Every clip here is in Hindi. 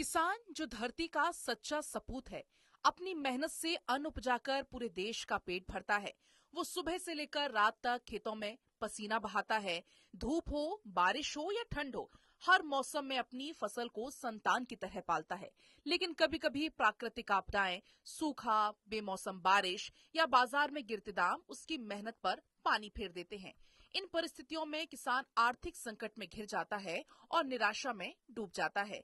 किसान जो धरती का सच्चा सपूत है, अपनी मेहनत से अन्न उपजाकर पूरे देश का पेट भरता है। वो सुबह से लेकर रात तक खेतों में पसीना बहाता है। धूप हो, बारिश हो या ठंड हो, हर मौसम में अपनी फसल को संतान की तरह पालता है। लेकिन कभी कभी प्राकृतिक आपदाएं, सूखा, बेमौसम बारिश या बाजार में गिरते दाम उसकी मेहनत पर पानी फेर देते हैं। इन परिस्थितियों में किसान आर्थिक संकट में घिर जाता है और निराशा में डूब जाता है।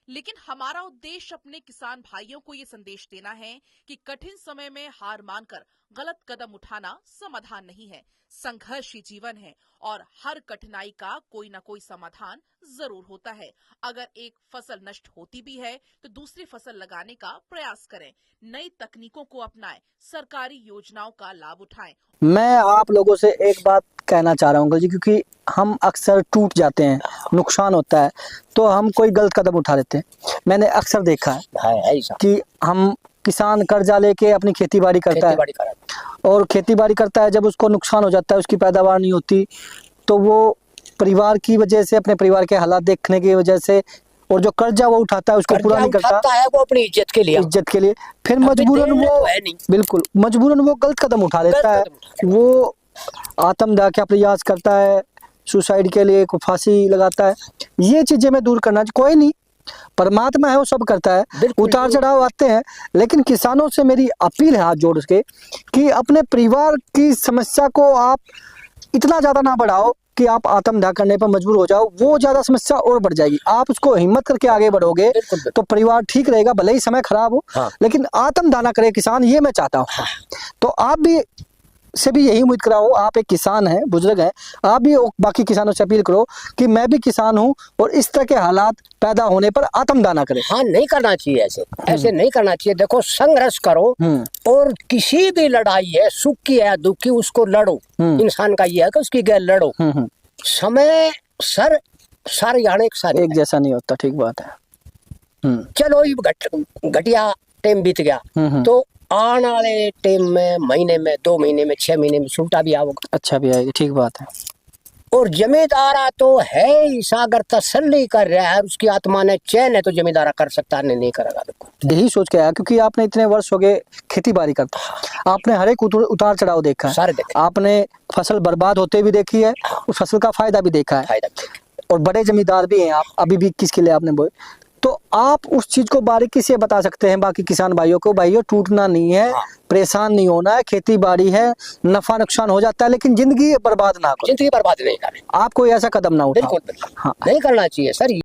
लेकिन हमारा उद्देश्य अपने किसान भाइयों को ये संदेश देना है कि कठिन समय में हार मानकर गलत कदम उठाना समाधान नहीं है। संघर्ष ही जीवन है और हर कठिनाई का कोई ना कोई समाधान जरूर होता है। अगर एक फसल नष्ट होती भी है तो दूसरी फसल लगाने का प्रयास करें, नई तकनीकों को अपनाएं, सरकारी योजनाओं का लाभ उठाएं। मैं आप लोगों से एक बात कहना चाह रहा हूँ अंकल जी, क्योंकि हम अक्सर टूट जाते हैं, नुकसान होता है तो हम कोई गलत कदम उठा लेते हैं। मैंने अक्सर देखा है कि हम किसान कर्जा लेके अपनी खेती बाड़ी करता है और खेती बाड़ी करता है, जब उसको नुकसान हो जाता है, उसकी पैदावार नहीं होती, तो वो परिवार की वजह से, अपने परिवार के हालात देखने की वजह से, और जो कर्जा वो उठाता है उसको पूरा नहीं करता है, वो अपनी इज्जत के लिए फिर मजबूरन वो बिल्कुल मजबूरन वो गलत कदम उठा लेता है। वो आत्मदाह का प्रयास करता है, सुसाइड के लिए को फांसी लगाता है। ये चीजें मैं दूर करना, कोई नहीं, परमात्मा है, वो सब करता है, उतार चढ़ाव आते हैं। लेकिन किसानों से मेरी अपील है हाथ जोड़ के कि अपने परिवार की समस्या को आप इतना ज्यादा ना बढ़ाओ कि आप आत्मदाह करने पर मजबूर हो जाओ। वो ज्यादा समस्या और बढ़ जाएगी। आप उसको हिम्मत करके आगे बढ़ोगे तो परिवार ठीक रहेगा, भले ही समय खराब हो। लेकिन आत्मदाह ना करे किसान, ये मैं चाहता हूँ। तो आप भी से भी यही उम्मीद कराओ, आप एक किसान हैं, बुजुर्ग हैं, आप भी बाकी किसानों से अपील करो कि मैं भी किसान हूं और इस तरह के हालात पैदा होने पर आत्मदाह ना करें। हाँ, नहीं करना चाहिए, ऐसे नहीं करना चाहिए। देखो, संघर्ष करो और किसी भी लड़ाई है, सुख की है दुख की, उसको लड़ो। इंसान का ये है कि उसकी गैर लड़ो। समय सर एक जैसा नहीं होता, ठीक बात है। चलो घटिया टाइम बीत गया तो आने वाले टाइम में, महीने में, 2 महीने में, 6 महीने में छूटा भी आओगे, अच्छा भी आएगी, ठीक बात है। और जमींदारा तो है ही, अगर तसल्ली कर रहा है, उसकी आत्मा ने चैन है तो जमींदारा कर सकता, नहीं करेगा। देखो, यही सोच के आया, क्योंकि आपने इतने वर्ष हो गए खेती बाड़ी करता, आपने हर एक उतार चढ़ाव देखा है, सारे देखे। आपने फसल बर्बाद होते भी देखी है, उस फसल का फायदा भी देखा है, और बड़े जमींदार भी हैं आप, अभी भी किसके लिए आपने बोले, तो आप उस चीज को बारीकी से बता सकते हैं बाकी किसान भाइयों को, भाइयों टूटना नहीं है, परेशान नहीं होना है, खेती बाड़ी है, नफा नुकसान हो जाता है, लेकिन जिंदगी बर्बाद ना करो, जिंदगी बर्बाद नहीं करें, आप कोई ऐसा कदम ना उठाओ। बिल्कुल, हाँ, नहीं करना चाहिए सर।